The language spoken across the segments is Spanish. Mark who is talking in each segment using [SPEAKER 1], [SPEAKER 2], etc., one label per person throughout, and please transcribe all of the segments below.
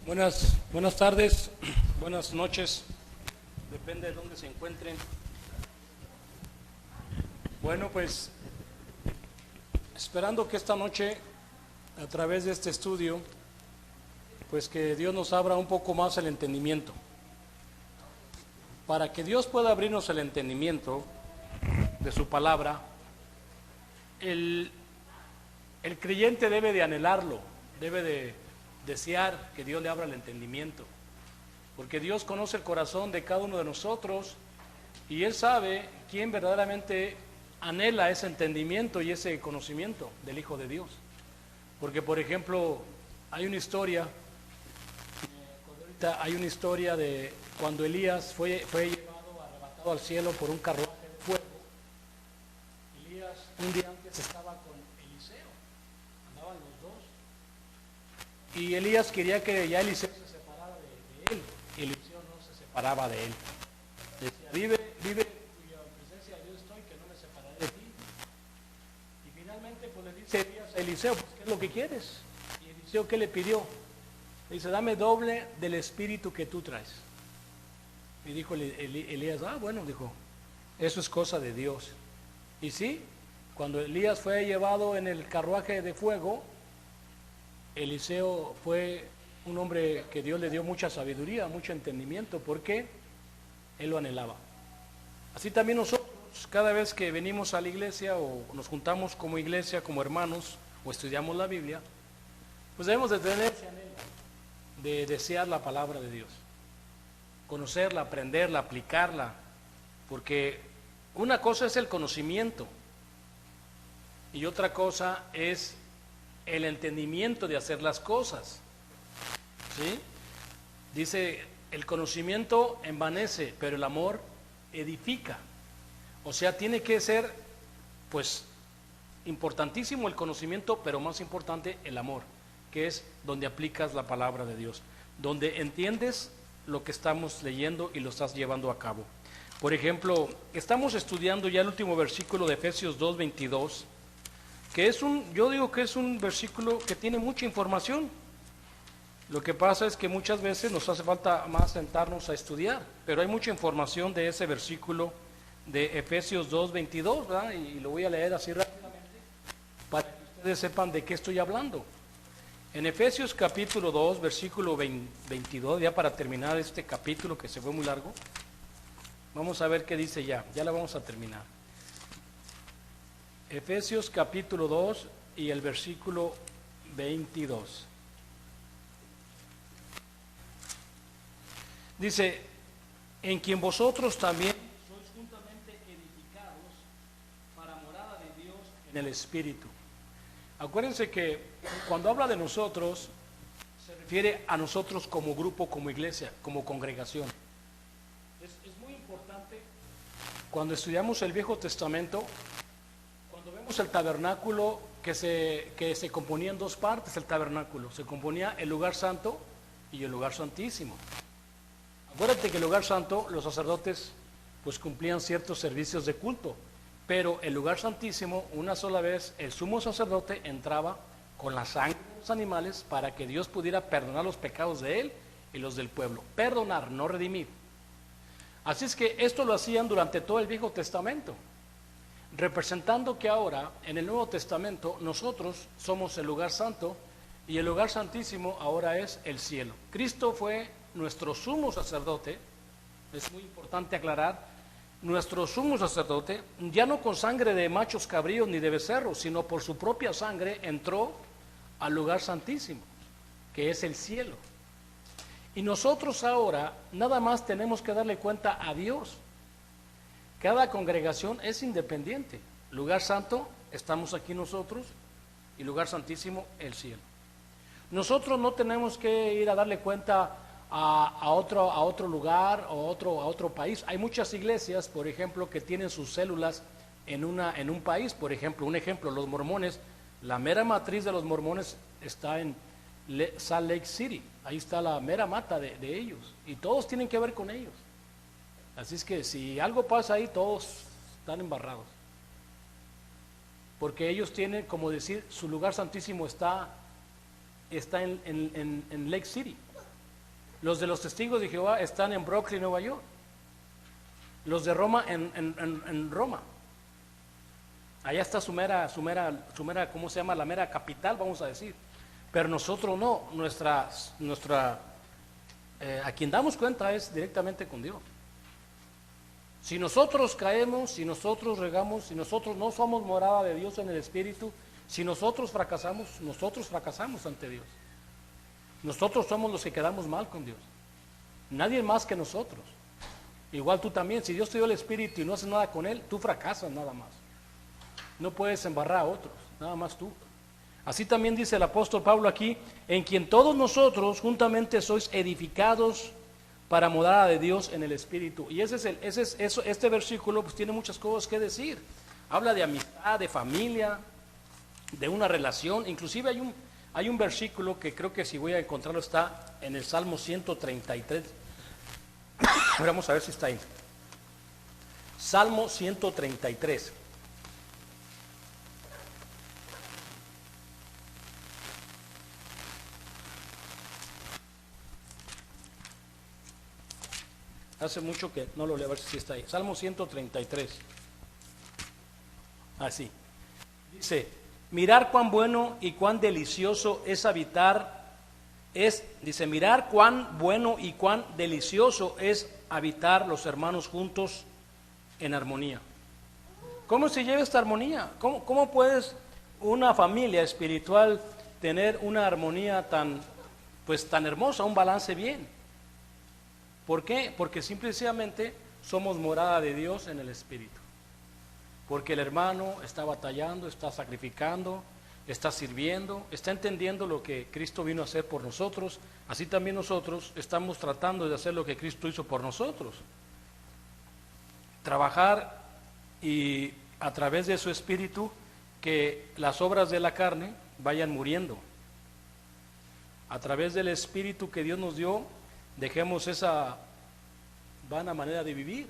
[SPEAKER 1] Buenas tardes, buenas noches, depende de dónde se encuentren. Bueno, pues esperando que esta noche, a través de este estudio, pues que Dios nos abra un poco más el entendimiento. Para que Dios pueda abrirnos el entendimiento de su palabra, el creyente debe de anhelarlo, debe de desear que Dios le abra el entendimiento, porque Dios conoce el corazón de cada uno de nosotros y Él sabe quién verdaderamente anhela ese entendimiento y ese conocimiento del Hijo de Dios. Porque, por ejemplo, hay una historia de cuando Elías fue llevado, arrebatado al cielo por un carruaje de fuego. Elías un día antes estaba con Eliseo, andaban los dos. Y Elías quería que ya Eliseo se separara de él. Y Eliseo no se separaba de él. Decía, vive cuya presencia de Dios estoy, que no me separaré de ti. Y finalmente pues le dice Elías a Eliseo, pues ¿qué es lo que quieres? Y Eliseo, ¿qué le pidió? Le dice, dame doble del espíritu que tú traes. Y dijo Elías, bueno, dijo, eso es cosa de Dios. Y sí, cuando Elías fue llevado en el carruaje de fuego, Eliseo fue un hombre que Dios le dio mucha sabiduría, mucho entendimiento, porque él lo anhelaba. Así también nosotros, cada vez que venimos a la iglesia o nos juntamos como iglesia, como hermanos, o estudiamos la Biblia, pues debemos de tener ese anhelo de desear la palabra de Dios, conocerla, aprenderla, aplicarla, porque una cosa es el conocimiento y otra cosa es el entendimiento de hacer las cosas, ¿sí? Dice, el conocimiento envanece, pero el amor edifica. O sea, tiene que ser, pues, importantísimo el conocimiento, pero más importante el amor, que es donde aplicas la palabra de Dios, donde entiendes lo que estamos leyendo y lo estás llevando a cabo. Por ejemplo, estamos estudiando ya el último versículo de Efesios 2:22, que yo digo que es un versículo que tiene mucha información. Lo que pasa es que muchas veces nos hace falta más sentarnos a estudiar, pero hay mucha información de ese versículo de Efesios 2:22, ¿verdad? Y lo voy a leer así rápidamente para que ustedes sepan de qué estoy hablando. En Efesios capítulo 2, versículo 22, ya para terminar este capítulo que se fue muy largo, vamos a ver qué dice ya la vamos a terminar. Efesios capítulo 2 y el versículo 22. Dice, en quien vosotros también sois juntamente edificados para morada de Dios en el Espíritu. Acuérdense que cuando habla de nosotros, se refiere a nosotros como grupo, como iglesia, como congregación. Es muy importante cuando estudiamos el Viejo Testamento, cuando vemos el tabernáculo que se componía en dos partes. El tabernáculo se componía el lugar santo y el lugar santísimo. Acuérdate que el lugar santo, los sacerdotes pues cumplían ciertos servicios de culto, pero el lugar santísimo, una sola vez el sumo sacerdote entraba con la sangre de los animales para que Dios pudiera perdonar los pecados de él y los del pueblo. Perdonar, no redimir. Así es que esto lo hacían durante todo el Viejo Testamento, representando que ahora en el Nuevo Testamento nosotros somos el lugar santo y el lugar santísimo ahora es el cielo. Cristo fue nuestro sumo sacerdote, es muy importante aclarar, nuestro sumo sacerdote, ya no con sangre de machos cabríos ni de becerros, sino por su propia sangre entró al lugar santísimo, que es el cielo. Y nosotros ahora nada más tenemos que darle cuenta a Dios. Cada congregación es independiente. Lugar santo, estamos aquí nosotros, y lugar santísimo, el cielo. Nosotros no tenemos que ir a darle cuenta a otro lugar o a otro país. Hay muchas iglesias, por ejemplo, que tienen sus células en un país. Por ejemplo, los mormones, la mera matriz de los mormones está en Salt Lake City. Ahí está la mera mata de ellos, y todos tienen que ver con ellos. Así es que si algo pasa ahí, todos están embarrados, porque ellos tienen, como decir, su lugar santísimo está en Lake City. Los de los testigos de Jehová están en Brooklyn, Nueva York. Los de Roma en Roma. Allá está su mera, ¿cómo se llama? La mera capital, vamos a decir. Pero nosotros no, a quien damos cuenta es directamente con Dios. Si nosotros caemos, si nosotros regamos, si nosotros no somos morada de Dios en el Espíritu, si nosotros fracasamos ante Dios. Nosotros somos los que quedamos mal con Dios. Nadie más que nosotros. Igual tú también, si Dios te dio el Espíritu y no haces nada con Él, tú fracasas nada más. No puedes embarrar a otros, nada más tú. Así también dice el apóstol Pablo aquí, en quien todos nosotros juntamente sois edificados para morada de Dios en el Espíritu. Y este versículo pues tiene muchas cosas que decir. Habla de amistad, de familia, de una relación. Inclusive hay un versículo que creo que si voy a encontrarlo está en el Salmo 133. Vamos a ver si está ahí. Salmo 133. Hace mucho que no lo leo, a ver si está ahí. Salmo 133. Así. Dice, mirar cuán bueno y cuán delicioso es habitar, dice, mirar cuán bueno y cuán delicioso es habitar los hermanos juntos en armonía. ¿Cómo se lleva esta armonía? ¿Cómo puedes una familia espiritual tener una armonía tan hermosa, un balance bien? ¿Por qué? Porque simplemente somos morada de Dios en el Espíritu. Porque el hermano está batallando, está sacrificando, está sirviendo, está entendiendo lo que Cristo vino a hacer por nosotros. Así también nosotros estamos tratando de hacer lo que Cristo hizo por nosotros. Trabajar y a través de su Espíritu que las obras de la carne vayan muriendo. A través del Espíritu que Dios nos dio, dejemos esa vana manera de vivir,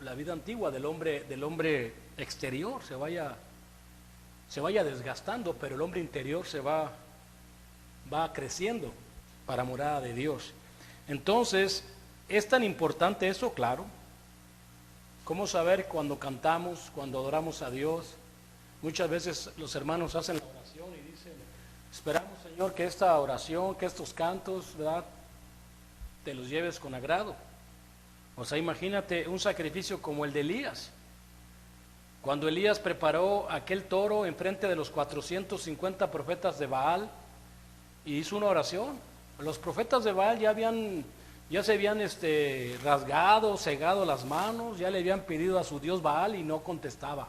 [SPEAKER 1] la vida antigua del hombre exterior se vaya desgastando, pero el hombre interior se va creciendo para morada de Dios. Entonces, ¿es tan importante eso? Claro. ¿Cómo saber cuando cantamos, cuando adoramos a Dios? Muchas veces los hermanos hacen la oración y dicen, esperamos, Señor, que esta oración, que estos cantos, ¿verdad?, te los lleves con agrado. O sea, imagínate un sacrificio como el de Elías. Cuando Elías preparó aquel toro enfrente de los 450 profetas de Baal y hizo una oración. Los profetas de Baal ya se habían rasgado, cegado las manos, ya le habían pedido a su Dios Baal y no contestaba.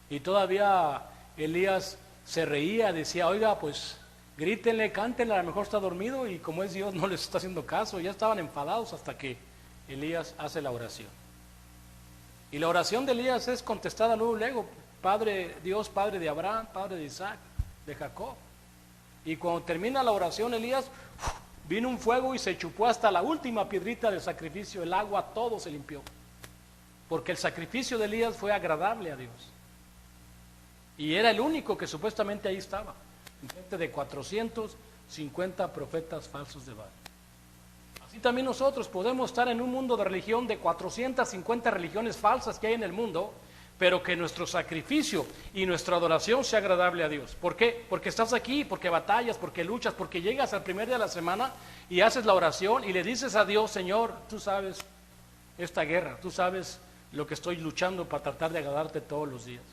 [SPEAKER 1] Y todavía Elías se reía, decía, oiga, pues grítenle, cántenle, a lo mejor está dormido, y como es Dios no les está haciendo caso. Ya estaban enfadados hasta que Elías hace la oración. Y la oración de Elías es contestada luego, Padre Dios, Padre de Abraham, Padre de Isaac, de Jacob. Y cuando termina la oración Elías, vino un fuego y se chupó hasta la última piedrita del sacrificio, el agua, todo se limpió. Porque el sacrificio de Elías fue agradable a Dios. Y era el único que supuestamente ahí estaba, en frente de 450 profetas falsos de Baal. Así también nosotros podemos estar en un mundo de religión de 450 religiones falsas que hay en el mundo, pero que nuestro sacrificio y nuestra adoración sea agradable a Dios. ¿Por qué? Porque estás aquí, porque batallas, porque luchas, porque llegas al primer día de la semana y haces la oración y le dices a Dios, Señor, tú sabes esta guerra, tú sabes lo que estoy luchando para tratar de agradarte todos los días.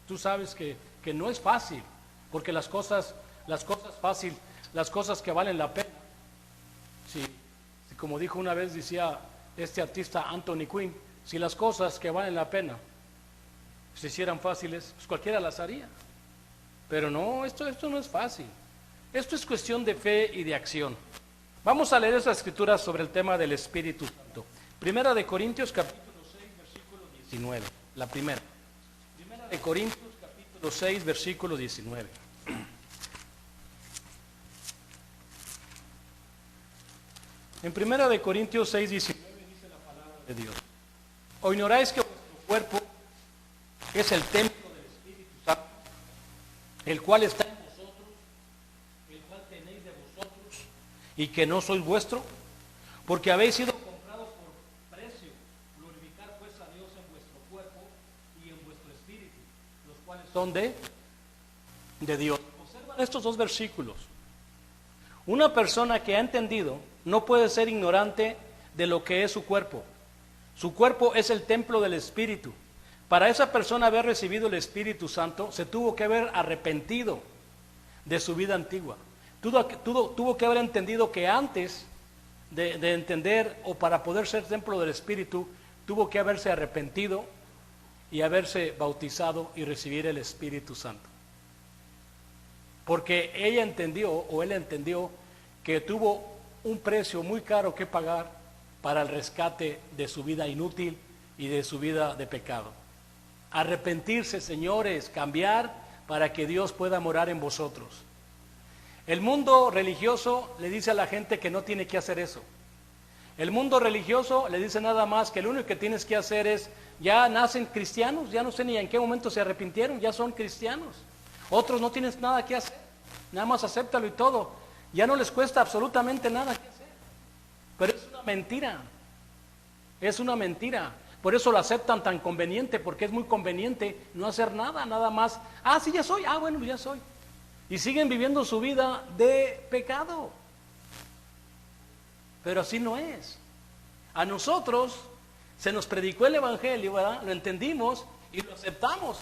[SPEAKER 1] Tú sabes que no es fácil, porque las cosas fáciles, las cosas que valen la pena, si como dijo una vez, decía este artista Anthony Quinn, si las cosas que valen la pena se hicieran fáciles, pues cualquiera las haría. Pero no, esto no es fácil. Esto es cuestión de fe y de acción. Vamos a leer esa escritura sobre el tema del Espíritu Santo. Primera de Corintios capítulo 6, versículo 19. La primera. Primera de Corintios capítulo 6, versículo 19. En Primera de Corintios 6, 19 dice la palabra de Dios. ¿O ignoráis que vuestro cuerpo es el templo del Espíritu Santo, el cual está en vosotros, el cual tenéis de vosotros, y que no sois vuestro? porque habéis sido comprados por precio. Glorificar pues a Dios en vuestro cuerpo y en vuestro espíritu, los cuales son de Dios. Observan estos dos versículos. Una persona que ha entendido no puede ser ignorante de lo que es su cuerpo. Su cuerpo es el templo del Espíritu. Para esa persona haber recibido el Espíritu Santo, se tuvo que haber arrepentido de su vida antigua. Tuvo que haber entendido que antes de entender o para poder ser templo del Espíritu, tuvo que haberse arrepentido y haberse bautizado y recibir el Espíritu Santo. Porque ella entendió o él entendió que tuvo un precio muy caro que pagar para el rescate de su vida inútil y de su vida de pecado. Arrepentirse, señores, cambiar para que Dios pueda morar en vosotros. El mundo religioso le dice a la gente que no tiene que hacer eso. El mundo religioso le dice nada más que lo único que tienes que hacer es, ya nacen cristianos, ya no sé ni en qué momento se arrepintieron, ya son cristianos. Otros no tienes nada que hacer, nada más acéptalo y todo. Ya no les cuesta absolutamente nada que hacer. Pero es una mentira, es una mentira. Por eso lo aceptan tan conveniente, porque es muy conveniente no hacer nada, nada más. Ah, sí, ya soy, bueno, ya soy. Y siguen viviendo su vida de pecado. Pero así no es. A nosotros se nos predicó el Evangelio, ¿verdad? Lo entendimos y lo aceptamos.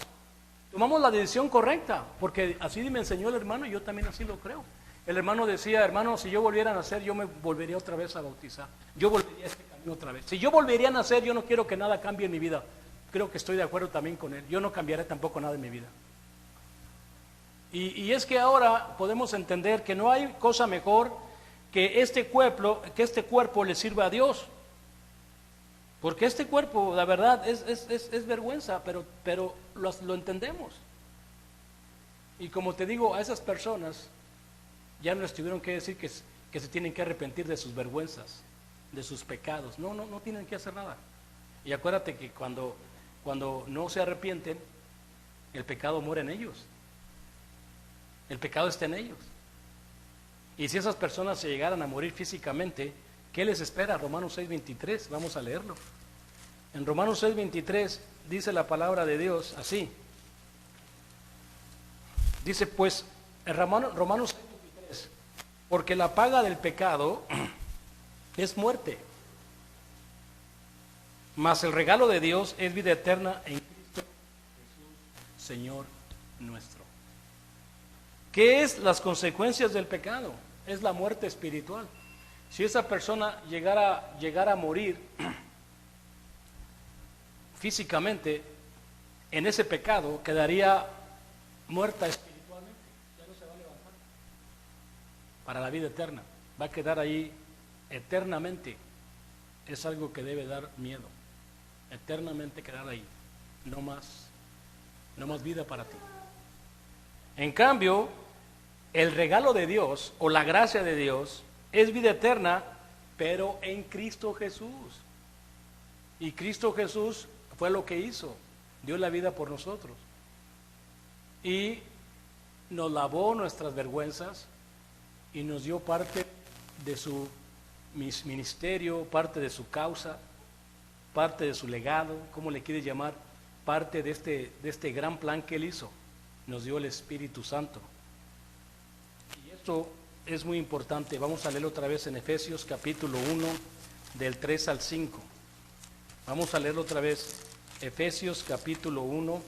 [SPEAKER 1] Tomamos la decisión correcta, porque así me enseñó el hermano y yo también así lo creo. El hermano decía, hermano, si yo volviera a nacer, yo me volvería otra vez a bautizar. Yo volvería a este camino otra vez. Si yo volvería a nacer, yo no quiero que nada cambie en mi vida. Creo que estoy de acuerdo también con él. Yo no cambiaré tampoco nada en mi vida. Y es que ahora podemos entender que no hay cosa mejor que este cuerpo le sirva a Dios. Porque este cuerpo, la verdad, es vergüenza, pero lo entendemos. Y como te digo, a esas personas ya no les tuvieron que decir que se tienen que arrepentir de sus vergüenzas, de sus pecados. No tienen que hacer nada. Y acuérdate que cuando no se arrepienten, el pecado muere en ellos. El pecado está en ellos. Y si esas personas se llegaran a morir físicamente, ¿qué les espera? Romanos 6:23, vamos a leerlo. En Romanos 6:23 dice la palabra de Dios así. Dice pues, en Romanos 6:23, porque la paga del pecado es muerte, mas el regalo de Dios es vida eterna en Cristo Jesús, Señor nuestro. ¿Qué es las consecuencias del pecado? Es la muerte espiritual. Si esa persona llegara a morir físicamente en ese pecado, quedaría muerta espiritualmente. Ya no se va a levantar para la vida eterna. Va a quedar ahí eternamente. Es algo que debe dar miedo. Eternamente quedar ahí. No más vida para ti. En cambio, el regalo de Dios o la gracia de Dios es vida eterna, pero en Cristo Jesús. Y Cristo Jesús fue lo que hizo, dio la vida por nosotros. Y nos lavó nuestras vergüenzas y nos dio parte de su ministerio, parte de su causa, parte de su legado, ¿cómo le quieres llamar? Parte de este gran plan que Él hizo. Nos dio el Espíritu Santo. Y esto es muy importante. Vamos a leerlo otra vez en Efesios capítulo 1, del 3 al 5. Vamos a leerlo otra vez. Efesios capítulo 1,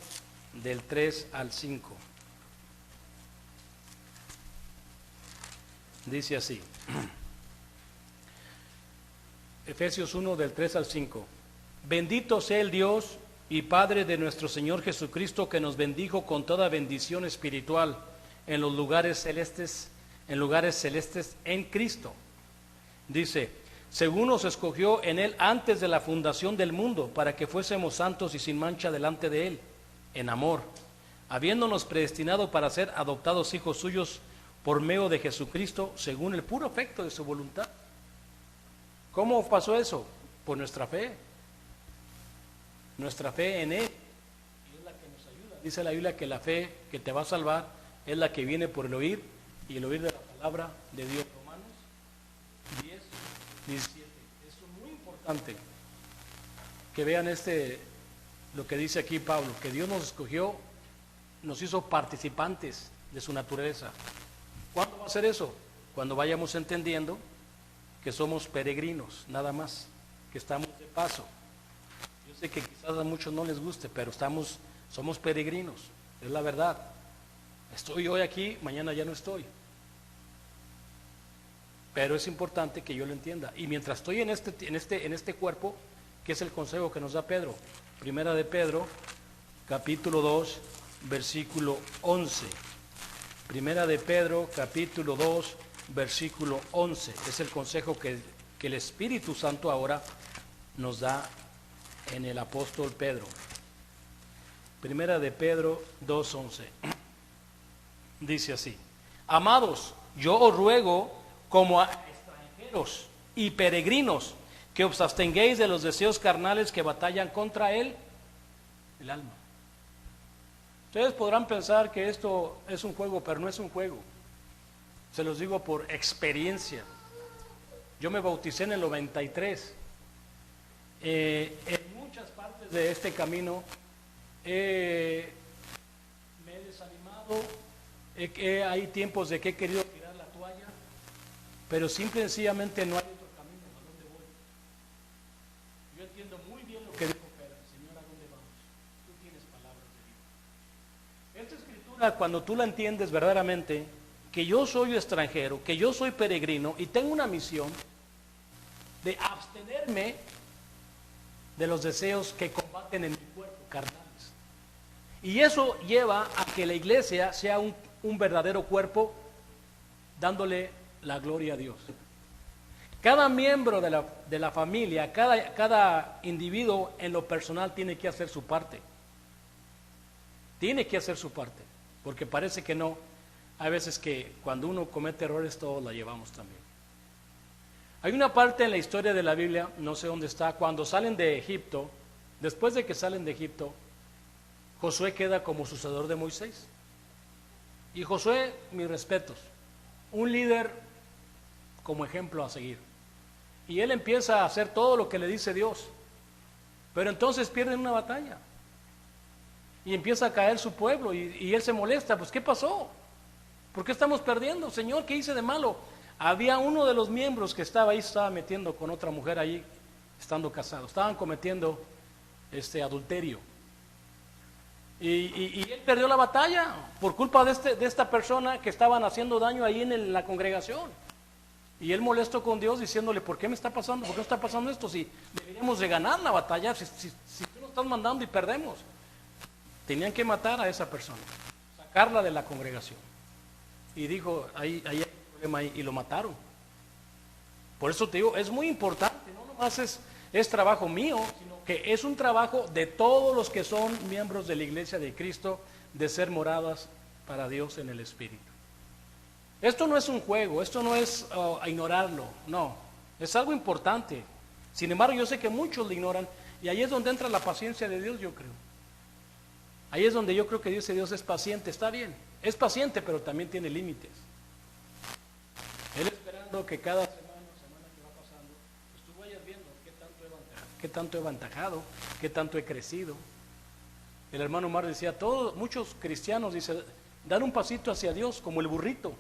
[SPEAKER 1] del 3 al 5. Dice así. Efesios 1, del 3 al 5. Bendito sea el Dios y Padre de nuestro Señor Jesucristo, que nos bendijo con toda bendición espiritual en los lugares celestes, en Cristo. Dice, según nos escogió en Él antes de la fundación del mundo, para que fuésemos santos y sin mancha delante de Él, en amor, habiéndonos predestinado para ser adoptados hijos suyos por medio de Jesucristo, según el puro afecto de su voluntad. ¿Cómo pasó eso? Por nuestra fe. Nuestra fe en Él, y es la que nos ayuda. Dice la Biblia que la fe que te va a salvar es la que viene por el oír, y el oír de la palabra de Dios. Romanos 10, 17. importante que vean lo que dice aquí Pablo, que Dios nos escogió, nos hizo participantes de su naturaleza. ¿Cuándo va a ser eso? Cuando vayamos entendiendo que somos peregrinos, nada más, que estamos de paso. Yo sé que quizás a muchos no les guste, pero somos peregrinos, es la verdad. Estoy hoy aquí, mañana ya no estoy. Pero es importante que yo lo entienda. Y mientras estoy en este cuerpo, ¿qué es el consejo que nos da Pedro? Primera de Pedro, capítulo 2, versículo 11. Primera de Pedro, capítulo 2, versículo 11. Es el consejo que el Espíritu Santo ahora nos da en el apóstol Pedro. Primera de Pedro 2:11. Dice así: Amados, yo os ruego como a extranjeros y peregrinos que os abstengáis de los deseos carnales que batallan contra el alma. Ustedes podrán pensar que esto es un juego, pero no es un juego. Se los digo por experiencia. Yo me bauticé en el 93. En muchas partes de este camino me he desanimado. Hay tiempos de que he querido tirar la toalla, pero simple y sencillamente no hay otro camino. ¿A dónde voy? Yo entiendo muy bien lo que dijo Pedro. Señor, ¿a dónde vamos? Tú tienes palabras de Dios. Esta escritura, cuando tú la entiendes verdaderamente, que yo soy extranjero, que yo soy peregrino y tengo una misión de abstenerme de los deseos que combaten en mi cuerpo carnales. Y eso lleva a que la iglesia sea un verdadero cuerpo, dándole la gloria a Dios. Cada miembro de la familia, cada individuo en lo personal tiene que hacer su parte. Tiene que hacer su parte, porque parece que no. Hay veces que cuando uno comete errores todos la llevamos también. Hay una parte en la historia de la Biblia, no sé dónde está, cuando salen de Egipto, después de que salen de Egipto, Josué queda como sucesor de Moisés. Y Josué, mis respetos, un líder como ejemplo a seguir. Y él empieza a hacer todo lo que le dice Dios, pero entonces pierden una batalla. Y empieza a caer su pueblo y él se molesta, pues ¿qué pasó? ¿Por qué estamos perdiendo? Señor, ¿qué hice de malo? Había uno de los miembros que estaba ahí, estaba metiendo con otra mujer ahí, estando casado. Estaban cometiendo adulterio. Y él perdió la batalla por culpa de esta persona que estaban haciendo daño ahí en la congregación. Y él molesto con Dios diciéndole, ¿por qué me está pasando? ¿Por qué está pasando esto? Si deberíamos de ganar la batalla, si tú nos estás mandando y perdemos. Tenían que matar a esa persona, sacarla de la congregación. Y dijo, ahí hay un problema ahí, y lo mataron. Por eso te digo, es muy importante, no nomás es trabajo mío, sino que es un trabajo de todos los que son miembros de la iglesia de Cristo, de ser moradas para Dios en el Espíritu. Esto no es un juego, esto no es ignorarlo, no, es algo importante. Sin embargo, yo sé que muchos lo ignoran, y ahí es donde entra la paciencia de Dios, yo creo. Ahí es donde yo creo que Dios es paciente, está bien, es paciente, pero también tiene límites. Él esperando que cada semana que va pasando, pues tú vayas viendo qué tanto he aventajado, qué tanto he crecido. El hermano Omar decía, muchos cristianos, dice, dan un pasito hacia Dios como el burrito,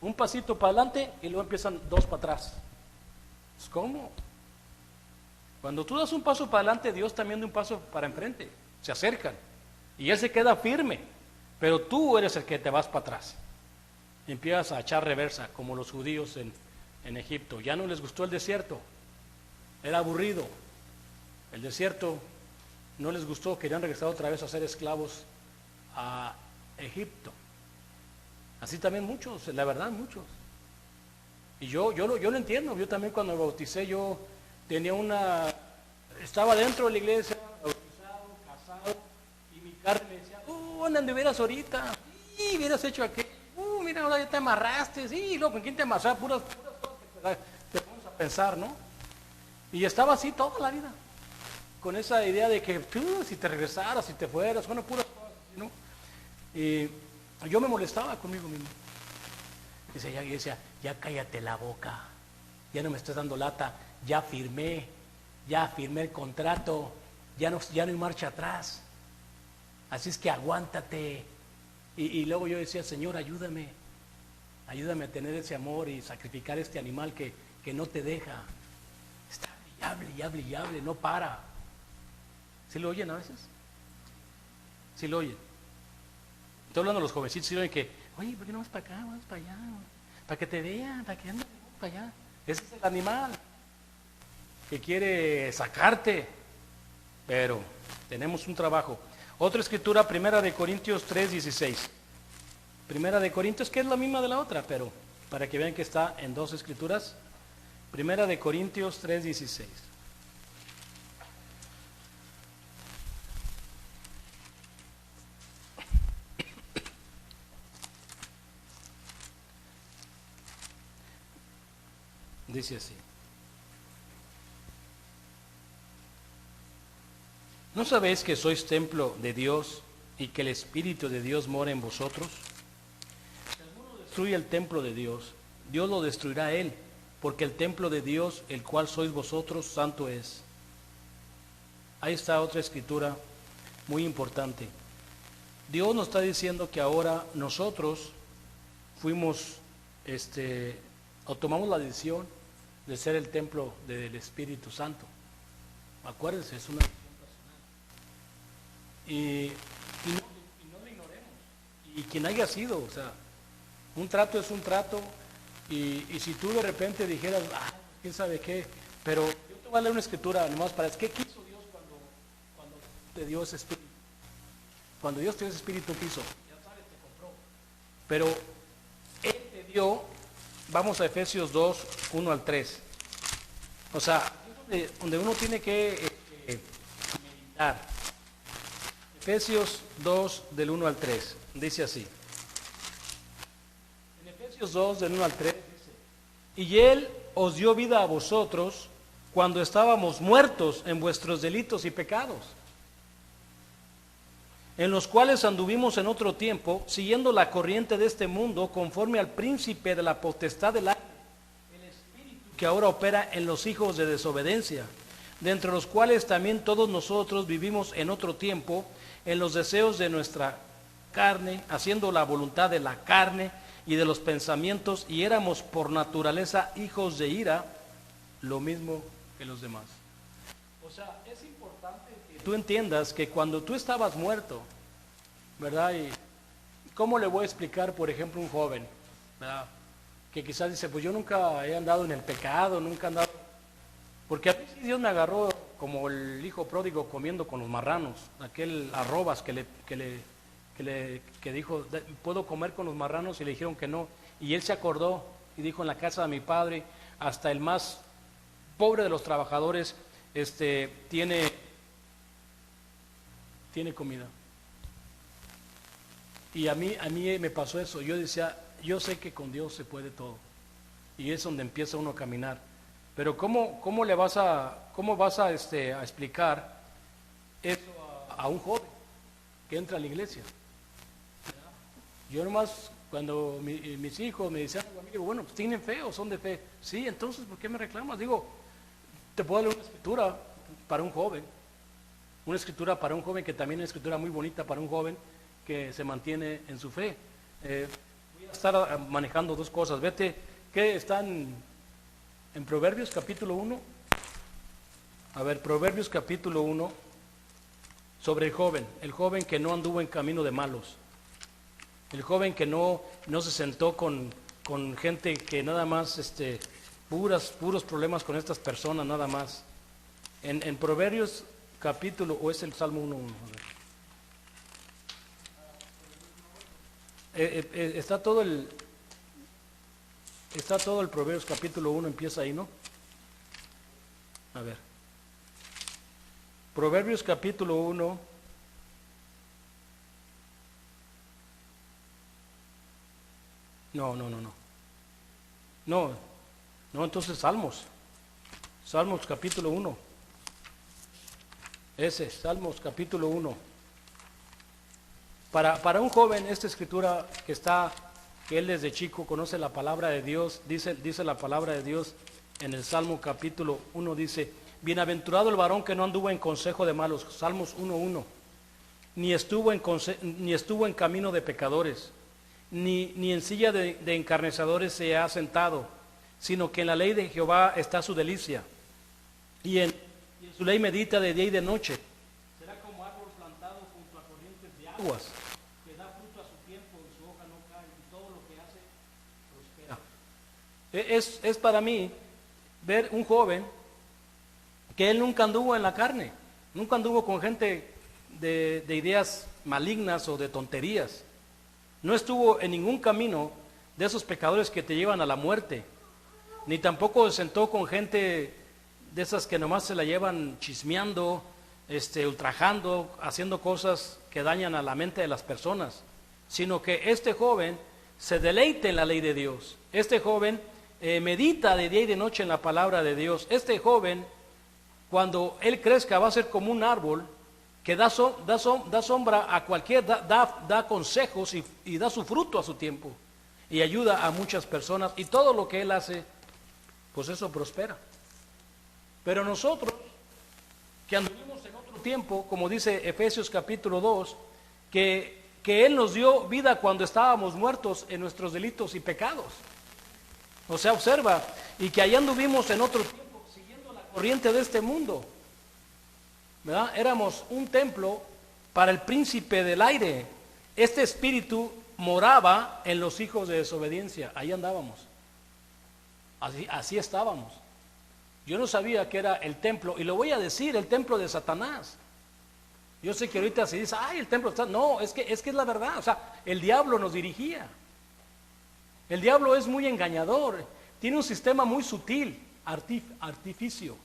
[SPEAKER 1] un pasito para adelante y luego empiezan dos para atrás. Pues, ¿cómo? Cuando tú das un paso para adelante, Dios también da un paso para enfrente, se acercan. Y Él se queda firme, pero tú eres el que te vas para atrás. Empiezas a echar reversa, como los judíos en Egipto. Ya no les gustó el desierto, era aburrido. El desierto no les gustó, querían regresar otra vez a ser esclavos a Egipto. Así también muchos, la verdad, muchos. Y yo lo entiendo. Yo también cuando me bauticé, yo estaba dentro de la iglesia, bautizado, casado, y mi carne me decía, ¿dónde anduvieras ahorita? Y hubieras hecho aquello. Mira, ahora ya te amarraste. Sí, loco, ¿en quién te amarraste? Puras cosas que te pones a pensar, ¿no? Y estaba así toda la vida, con esa idea de que si te regresaras, si te fueras, bueno, puras cosas, ¿no? Y yo me molestaba conmigo mismo. Yo decía, ya cállate la boca, ya no me estés dando lata, ya firmé, ya firmé el contrato, ya no hay marcha atrás. Así es que aguántate. Y luego yo decía, Señor, ayúdame a tener ese amor y sacrificar este animal que no te deja. Está y hable, no para. ¿Sí lo oyen a veces? ¿Sí lo oyen? Estoy hablando de los jovencitos, ¿sí lo oyen que, oye, ¿por qué no vas para acá, vas para allá? Para que te vean, para que andes para allá. Ese es el animal que quiere sacarte. Pero tenemos un trabajo. Otra escritura, 1 Corintios 3:16. 1 Corintios, que es la misma de la otra, pero para que vean que está en dos escrituras. 1 Corintios 3:16. Dice así. ¿No sabéis que sois templo de Dios y que el Espíritu de Dios mora en vosotros? Si alguno destruye el templo de Dios, Dios lo destruirá a él, porque el templo de Dios, el cual sois vosotros, santo es. Ahí está otra escritura muy importante. Dios nos está diciendo que ahora nosotros fuimos, o tomamos la decisión de ser el templo del Espíritu Santo. Acuérdense, es una decisión personal. Y no lo ignoremos. Y quien haya sido, o sea, un trato es un trato. Y si tú de repente dijeras, quién sabe qué, pero yo te voy a leer una escritura nomás para qué quiso Dios cuando te dio ese espíritu. Cuando Dios te dio ese espíritu, quiso, ya sabes, te compró. Pero Él te dio, vamos a Efesios 2, 1 al 3. O sea, es donde uno tiene que meditar. Efesios 2, del 1 al 3, dice así. En Efesios 2, del 1 al 3, dice, y Él os dio vida a vosotros cuando estábamos muertos en vuestros delitos y pecados, en los cuales anduvimos en otro tiempo, siguiendo la corriente de este mundo, conforme al príncipe de la potestad del aire, el espíritu que ahora opera en los hijos de desobediencia, de entre los cuales también todos nosotros vivimos en otro tiempo, en los deseos de nuestra carne, haciendo la voluntad de la carne y de los pensamientos, y éramos por naturaleza hijos de ira, lo mismo que los demás. O sea, es importante que tú entiendas que cuando tú estabas muerto, ¿verdad? Y ¿cómo le voy a explicar, por ejemplo, a un joven, ¿verdad?, que quizás dice, pues yo nunca he andado en el pecado, nunca he andado, porque a mí sí Dios me agarró como el hijo pródigo comiendo con los marranos, aquel arrobas que dijo, ¿puedo comer con los marranos? Y le dijeron que no, y él se acordó y dijo, en la casa de mi padre, hasta el más pobre de los trabajadores tiene comida. Y a mí me pasó eso. Yo decía, yo sé que con Dios se puede todo, y es donde empieza uno a caminar. Pero ¿cómo vas a explicar eso a un joven que entra a la iglesia? Yo nomás, cuando mis hijos me decían, digo, bueno, pues ¿tienen fe o son de fe? Sí, entonces ¿por qué me reclamas? Digo, te puedo leer una escritura para un joven, que también es una escritura muy bonita para un joven que se mantiene en su fe. Voy a estar manejando dos cosas. Vete, que están en Proverbios capítulo 1. A ver, Proverbios capítulo 1, sobre el joven que no anduvo en camino de malos, el joven que no se sentó con gente que nada más, puros problemas con estas personas, nada más. En Proverbios capítulo, o es el Salmo 1:1. Está todo el Proverbios capítulo 1, empieza ahí, ¿no? A ver. Proverbios capítulo 1. No, entonces Salmos capítulo 1. Salmos capítulo 1. Para un joven, esta escritura que él desde chico conoce la palabra de Dios, dice la palabra de Dios en el Salmo capítulo 1, dice, bienaventurado el varón que no anduvo en consejo de malos, Salmos 1:1, ni estuvo en camino de pecadores, ni en silla de encarnecedores se ha sentado, sino que en la ley de Jehová está su delicia, y en su ley medita de día y de noche. Será como árbol plantado junto a corrientes de aguas, que da fruto a su tiempo y su hoja no cae, y todo lo que hace prospera. Es para mí ver un joven que él nunca anduvo en la carne, nunca anduvo con gente de ideas malignas o de tonterías. No estuvo en ningún camino de esos pecadores que te llevan a la muerte, ni tampoco se sentó con gente de esas que nomás se la llevan chismeando, ultrajando, haciendo cosas que dañan a la mente de las personas, sino que este joven se deleita en la ley de Dios. Este joven medita de día y de noche en la palabra de Dios. Este joven, cuando él crezca, va a ser como un árbol que da sombra a cualquiera, da consejos y da su fruto a su tiempo y ayuda a muchas personas, y todo lo que él hace, pues eso prospera. Pero nosotros, que anduvimos en otro tiempo, como dice Efesios capítulo 2, que Él nos dio vida cuando estábamos muertos en nuestros delitos y pecados. O sea, observa, y que allá anduvimos en otro tiempo siguiendo la corriente de este mundo, ¿verdad? Éramos un templo para el príncipe del aire. Este espíritu moraba en los hijos de desobediencia. Ahí andábamos. Así estábamos. Yo no sabía que era el templo, y lo voy a decir, el templo de Satanás. Yo sé que ahorita se dice, ay, el templo está... No, es que es la verdad. O sea, el diablo nos dirigía. El diablo es muy engañador. Tiene un sistema muy sutil, artificio.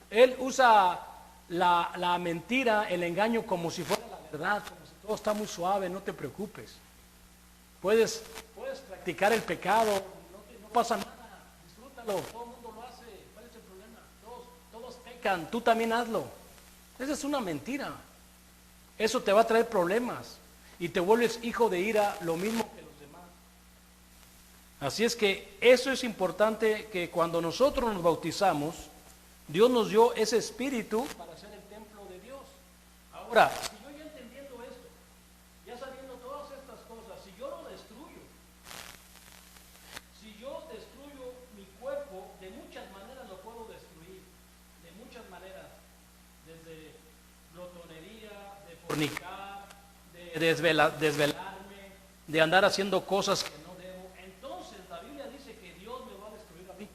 [SPEAKER 1] Él usa la mentira, el engaño, como si fuera la verdad, como si todo está muy suave, no te preocupes. Puedes practicar el pecado, no pasa nada, disfrútalo, todo el mundo lo hace, ¿cuál es el problema? Todos pecan, tú también hazlo. Esa es una mentira. Eso te va a traer problemas y te vuelves hijo de ira, lo mismo que los demás. Así es que eso es importante, que cuando nosotros nos bautizamos, Dios nos dio ese espíritu para ser el templo de Dios. Ahora, si yo ya entendiendo esto, ya sabiendo todas estas cosas, si yo lo destruyo, si yo destruyo mi cuerpo, de muchas maneras lo puedo destruir, de muchas maneras, desde glotonería, de fornicar, de desvelarme, de andar haciendo cosas que no debo. Entonces la Biblia dice que Dios me va a destruir a mí.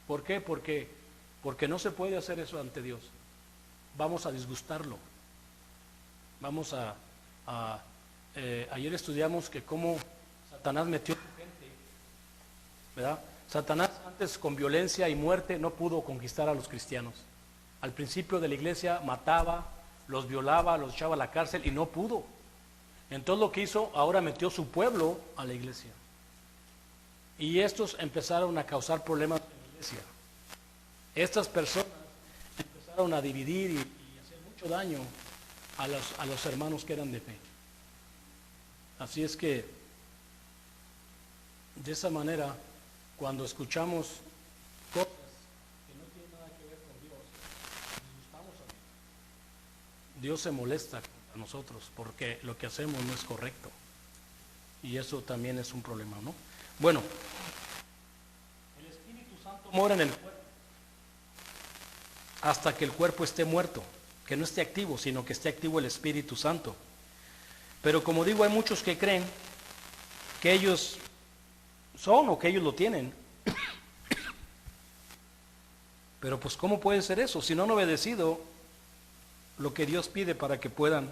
[SPEAKER 1] ¿Por qué? Porque no se puede hacer eso ante Dios. Vamos a disgustarlo. Vamos ayer estudiamos que cómo Satanás metió gente, ¿verdad? Satanás antes, con violencia y muerte, no pudo conquistar a los cristianos. Al principio de la iglesia mataba, los violaba, los echaba a la cárcel y no pudo. Entonces lo que hizo, ahora metió su pueblo a la iglesia. Y estos empezaron a causar problemas en la iglesia. Estas personas empezaron a dividir y hacer mucho daño a los hermanos que eran de fe. Así es que, de esa manera, cuando escuchamos cosas que no tienen nada que ver con Dios, disgustamos a Dios. Dios se molesta con nosotros porque lo que hacemos no es correcto. Y eso también es un problema, ¿no? Bueno, el Espíritu Santo mora en el cuerpo hasta que el cuerpo esté muerto, que no esté activo, sino que esté activo el Espíritu Santo. Pero como digo, hay muchos que creen que ellos son o que ellos lo tienen. Pero pues ¿cómo puede ser eso? Si no han obedecido lo que Dios pide para que puedan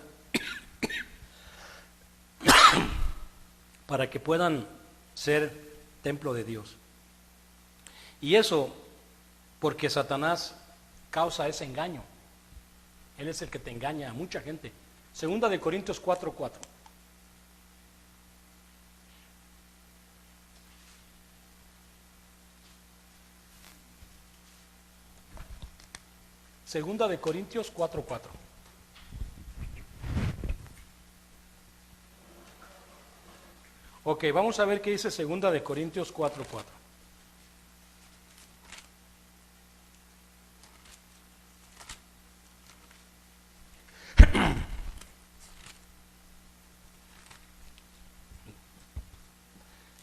[SPEAKER 1] ser templo de Dios. Y eso porque Satanás causa ese engaño. Él es el que te engaña a mucha gente. Segunda de Corintios 4:4. Segunda de Corintios 4:4. Ok, vamos a ver qué dice Segunda de Corintios 4:4.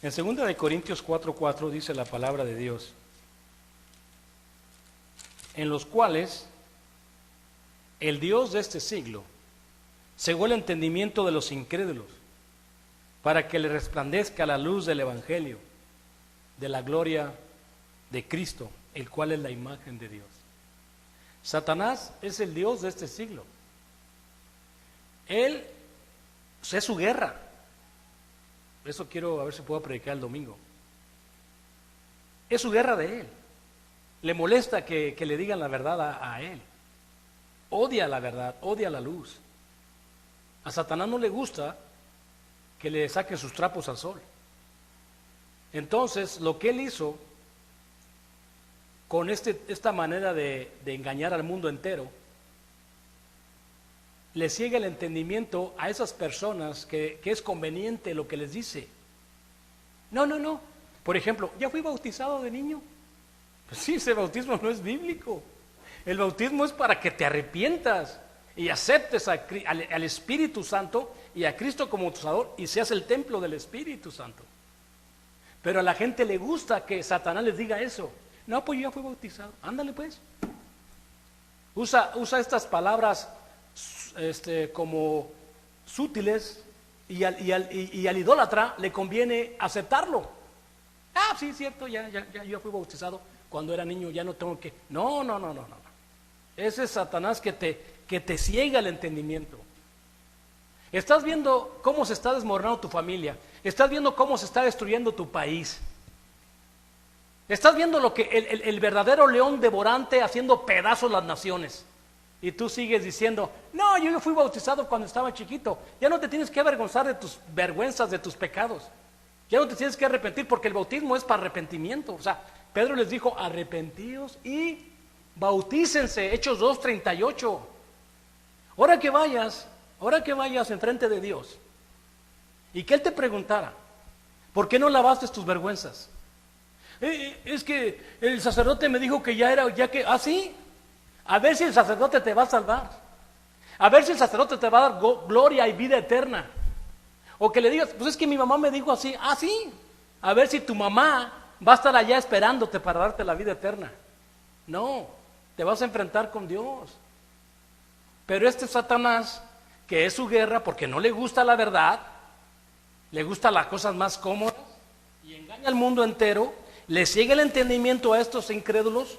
[SPEAKER 1] En 2 Corintios 4:4 dice la palabra de Dios, en los cuales el Dios de este siglo cegó el entendimiento de los incrédulos, para que le resplandezca la luz del Evangelio, de la gloria de Cristo, el cual es la imagen de Dios. Satanás es el Dios de este siglo. Él, es su guerra. Eso quiero a ver si puedo predicar el domingo. Es su guerra de él. Le molesta que le digan la verdad a él. Odia la verdad, odia la luz. A Satanás no le gusta que le saquen sus trapos al sol. Entonces, lo que él hizo con esta manera de engañar al mundo entero, le ciega el entendimiento a esas personas que es conveniente lo que les dice. No. Por ejemplo, ¿ya fui bautizado de niño? Pues sí, ese bautismo no es bíblico. El bautismo es para que te arrepientas y aceptes al Espíritu Santo y a Cristo como tu Salvador y seas el templo del Espíritu Santo. Pero a la gente le gusta que Satanás les diga eso. No, pues yo ya fui bautizado. Ándale pues. Usa estas palabras como sutiles y al idólatra le conviene aceptarlo. Ah, sí, cierto, ya yo fui bautizado cuando era niño, ya no tengo que... No. Ese es Satanás que te ciega el entendimiento. Estás viendo cómo se está desmoronando tu familia. Estás viendo cómo se está destruyendo tu país. Estás viendo lo que el verdadero león devorante haciendo pedazos las naciones. Y tú sigues diciendo, no, yo fui bautizado cuando estaba chiquito. Ya no te tienes que avergonzar de tus vergüenzas, de tus pecados. Ya no te tienes que arrepentir porque el bautismo es para arrepentimiento. O sea, Pedro les dijo, arrepentíos y bautícense. Hechos 2:38. Ahora que vayas enfrente de Dios y que Él te preguntara, ¿por qué no lavaste tus vergüenzas? Es que el sacerdote me dijo que ¿sí? A ver si el sacerdote te va a salvar. A ver si el sacerdote te va a dar gloria y vida eterna. O que le digas, pues es que mi mamá me dijo así. Sí. A ver si tu mamá va a estar allá esperándote para darte la vida eterna. No, te vas a enfrentar con Dios. Pero este Satanás, que es su guerra porque no le gusta la verdad, le gustan las cosas más cómodas y engaña al mundo entero, le ciega el entendimiento a estos incrédulos.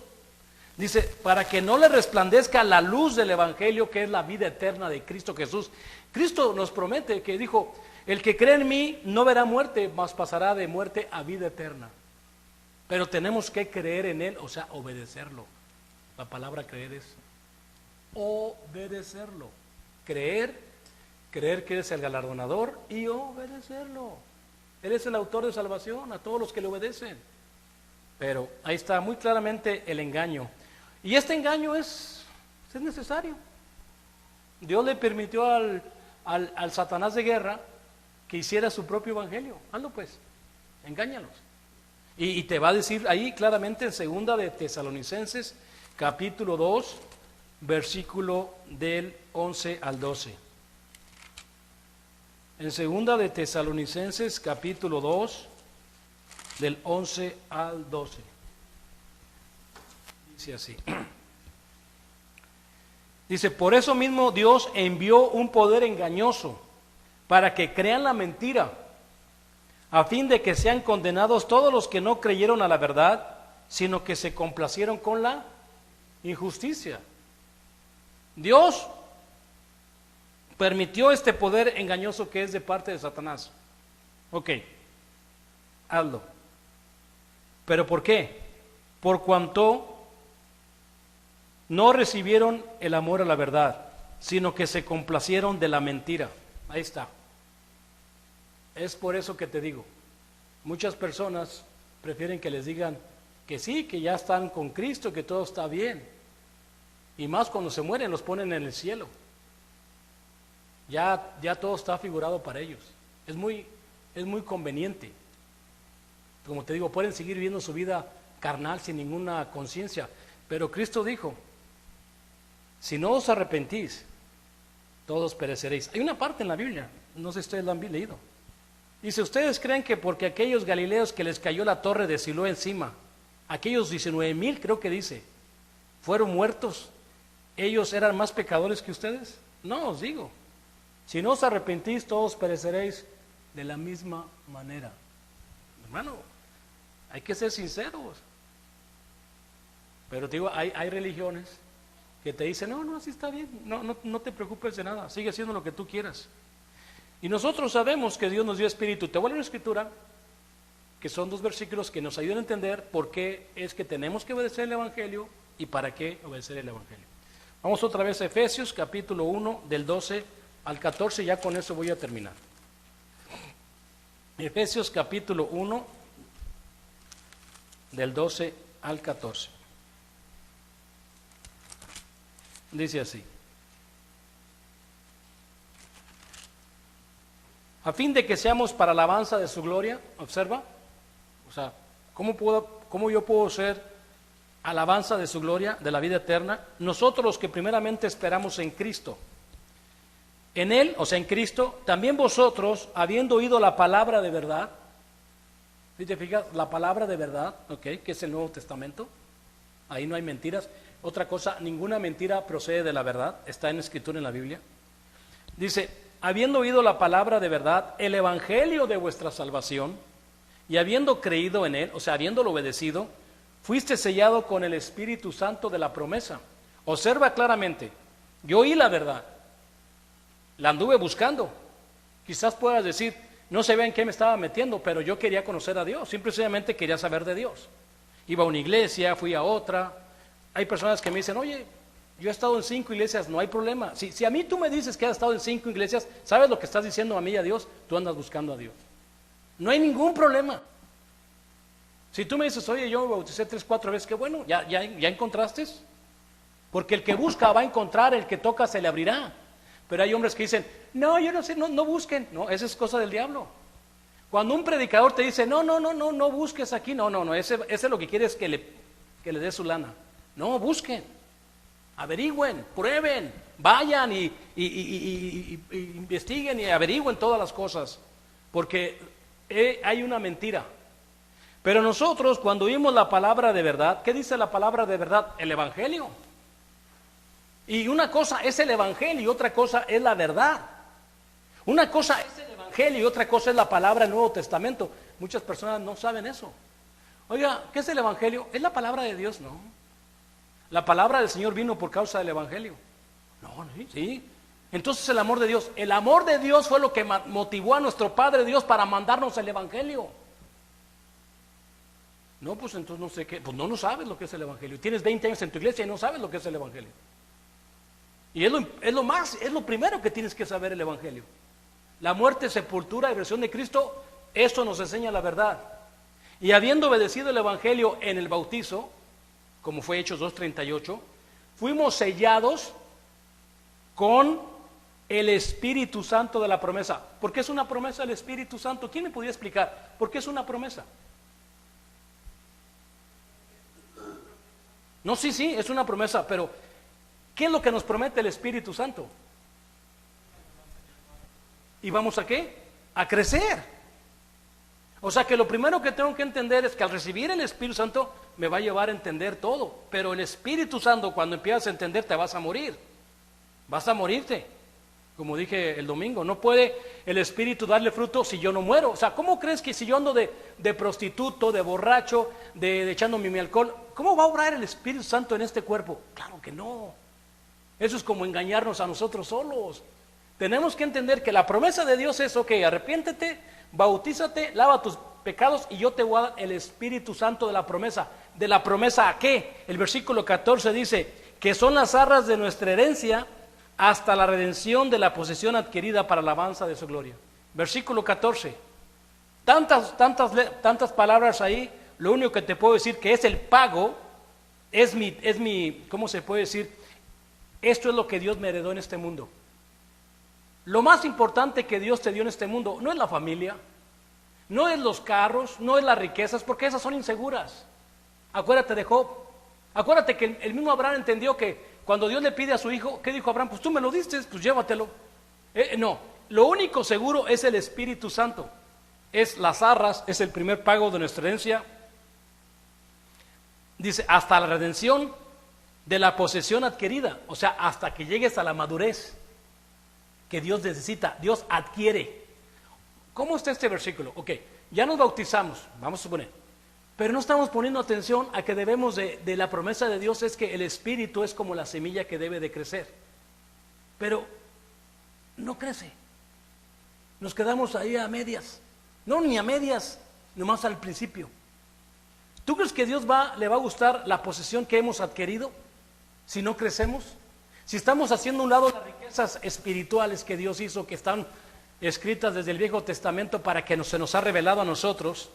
[SPEAKER 1] Dice, para que no le resplandezca la luz del Evangelio, que es la vida eterna de Cristo Jesús. Cristo nos promete, que dijo, el que cree en mí no verá muerte, mas pasará de muerte a vida eterna. Pero tenemos que creer en Él, o sea, obedecerlo. La palabra creer es obedecerlo. Creer que es el galardonador y obedecerlo. Él es el autor de salvación a todos los que le obedecen. Pero ahí está muy claramente el engaño. Y este engaño es necesario. Dios le permitió al Satanás de guerra que hiciera su propio evangelio. Hazlo pues, engáñalos. Y te va a decir ahí claramente en 2 de Tesalonicenses, capítulo 2, versículo del 11 al 12. En 2 de Tesalonicenses, capítulo 2, del 11 al 12. Dice así. Dice, por eso mismo Dios envió un poder engañoso para que crean la mentira, a fin de que sean condenados todos los que no creyeron a la verdad, sino que se complacieron con la injusticia. Dios permitió este poder engañoso que es de parte de Satanás. Ok, hazlo. ¿Pero por qué? Por cuanto no recibieron el amor a la verdad, sino que se complacieron de la mentira. Ahí está. Es por eso que te digo, muchas personas prefieren que les digan que sí, que ya están con Cristo, que todo está bien. Y más cuando se mueren, los ponen en el cielo. Ya todo está figurado para ellos. Es muy conveniente. Como te digo, pueden seguir viviendo su vida carnal sin ninguna conciencia. Pero Cristo dijo, si no os arrepentís, todos pereceréis. Hay una parte en la Biblia, no sé si ustedes la han leído, Dice, ¿ustedes creen que porque aquellos galileos que les cayó la torre de Siloé encima, aquellos 19,000 creo que dice, fueron muertos, ellos eran más pecadores que ustedes? No, os digo, si no os arrepentís, todos pereceréis de la misma manera. Hermano, hay que ser sinceros. Pero te digo, hay religiones que te dicen, no, así está bien, no te preocupes de nada, sigue haciendo lo que tú quieras. Y nosotros sabemos que Dios nos dio espíritu. Te vuelvo a una escritura, que son 2 versículos que nos ayudan a entender por qué es que tenemos que obedecer el Evangelio y para qué obedecer el Evangelio. Vamos otra vez a Efesios, capítulo 1, del 12 al 14, ya con eso voy a terminar. Efesios, capítulo 1, del 12 al 14. Dice así: a fin de que seamos para alabanza de su gloria. Observa, o sea, ¿cómo yo puedo ser alabanza de su gloria, de la vida eterna? Nosotros los que primeramente esperamos en Cristo. En Él, o sea, en Cristo, también vosotros, habiendo oído la palabra de verdad, ¿sí te fijas? La palabra de verdad, ¿ok? Que es el Nuevo Testamento, ahí no hay mentiras. Otra cosa, ninguna mentira procede de la verdad, está en escritura en la Biblia. Dice, habiendo oído la palabra de verdad, el evangelio de vuestra salvación, y habiendo creído en él, o sea, habiéndolo obedecido, fuiste sellado con el Espíritu Santo de la promesa. Observa claramente, yo oí la verdad, la anduve buscando. Quizás puedas decir, no sé en qué me estaba metiendo, pero yo quería conocer a Dios, simplemente quería saber de Dios. Iba a una iglesia, fui a otra. Hay personas que me dicen, oye, yo he estado en 5 iglesias, no hay problema. Si a mí tú me dices que has estado en 5 iglesias, ¿sabes lo que estás diciendo a mí y a Dios? Tú andas buscando a Dios. No hay ningún problema. Si tú me dices, oye, yo me bauticé 3, 4 veces, qué bueno, ¿ya encontraste? Porque el que busca va a encontrar, el que toca se le abrirá. Pero hay hombres que dicen, no, yo no sé, no busquen. No, esa es cosa del diablo. Cuando un predicador te dice, no busques aquí, no, ese lo que quiere es que le dé su lana. No, busquen, averigüen, prueben, vayan y investiguen y averigüen todas las cosas, porque hay una mentira. Pero nosotros, cuando oímos la palabra de verdad, ¿qué dice la palabra de verdad? El Evangelio. Y una cosa es el Evangelio y otra cosa es la verdad. Una cosa es el Evangelio y otra cosa es la palabra del Nuevo Testamento. Muchas personas no saben eso. Oiga, ¿qué es el Evangelio? Es la palabra de Dios, ¿no? La palabra del Señor vino por causa del Evangelio. No, sí. Entonces el amor de Dios fue lo que motivó a nuestro Padre Dios para mandarnos el Evangelio. No, pues entonces no sé qué, pues no sabes lo que es el Evangelio. Tienes 20 años en tu iglesia y no sabes lo que es el Evangelio. Y es lo primero que tienes que saber el Evangelio. La muerte, sepultura y resurrección de Cristo, esto nos enseña la verdad. Y habiendo obedecido el Evangelio en el bautizo, como fue Hechos 2:38, fuimos sellados con el Espíritu Santo de la promesa. ¿Por qué es una promesa el Espíritu Santo? ¿Quién me podría explicar por qué es una promesa? No, sí, es una promesa, pero ¿qué es lo que nos promete el Espíritu Santo? ¿Y vamos a qué? A crecer. O sea que lo primero que tengo que entender es que al recibir el Espíritu Santo me va a llevar a entender todo. Pero el Espíritu Santo, cuando empiezas a entender, te vas a morir. Vas a morirte. Como dije el domingo, no puede el Espíritu darle fruto si yo no muero. O sea, ¿cómo crees que si yo ando de prostituto, de borracho, de echándome mi alcohol, cómo va a obrar el Espíritu Santo en este cuerpo? Claro que no. Eso es como engañarnos a nosotros solos. Tenemos que entender que la promesa de Dios es, ok, arrepiéntete, bautízate, lava tus pecados y yo te voy a dar el Espíritu Santo de la promesa. ¿De la promesa a qué? El versículo 14 dice, que son las arras de nuestra herencia hasta la redención de la posesión adquirida para la alabanza de su gloria. Versículo 14. Tantas palabras ahí, lo único que te puedo decir que es el pago, es mi, ¿cómo se puede decir? Esto es lo que Dios me heredó en este mundo. Lo más importante que Dios te dio en este mundo no es la familia, no es los carros, no es las riquezas, porque esas son inseguras. Acuérdate de Job. Acuérdate que el mismo Abraham entendió que cuando Dios le pide a su hijo, ¿qué dijo Abraham? Pues tú me lo diste, pues llévatelo. No, lo único seguro es el Espíritu Santo. es las arras, es el primer pago de nuestra herencia. Dice, hasta la redención de la posesión adquirida, o sea, hasta que llegues a la madurez que Dios necesita, Dios adquiere. ¿Cómo está este versículo? Ok, ya nos bautizamos, vamos a suponer, pero no estamos poniendo atención a que debemos de la promesa de Dios es que el Espíritu es como la semilla que debe de crecer, pero no crece. Nos quedamos ahí a medias, no ni a medias, nomás al principio. ¿Tú crees que Dios le va a gustar la posesión que hemos adquirido si no crecemos? Si estamos haciendo a un lado las riquezas espirituales que Dios hizo, que están escritas desde el Viejo Testamento para que se nos ha revelado a nosotros,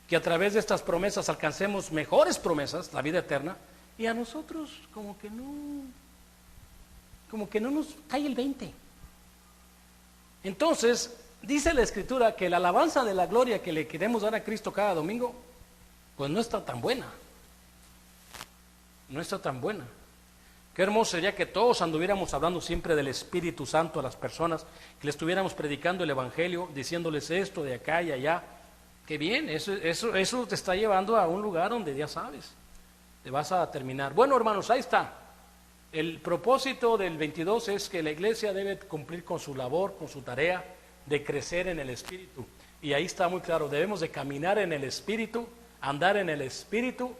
[SPEAKER 1] que a través de estas promesas alcancemos mejores promesas, la vida eterna, y a nosotros como que no nos cae el 20. Entonces, dice la Escritura que la alabanza de la gloria que le queremos dar a Cristo cada domingo, pues no está tan buena. No está tan buena. Qué hermoso sería que todos anduviéramos hablando siempre del Espíritu Santo a las personas, que le estuviéramos predicando el Evangelio, diciéndoles esto de acá y allá. Qué bien, eso te está llevando a un lugar donde ya sabes, te vas a terminar. Bueno, hermanos, ahí está. El propósito del 22 es que la iglesia debe cumplir con su labor, con su tarea de crecer en el Espíritu. Y ahí está muy claro, debemos de caminar en el Espíritu, andar en el Espíritu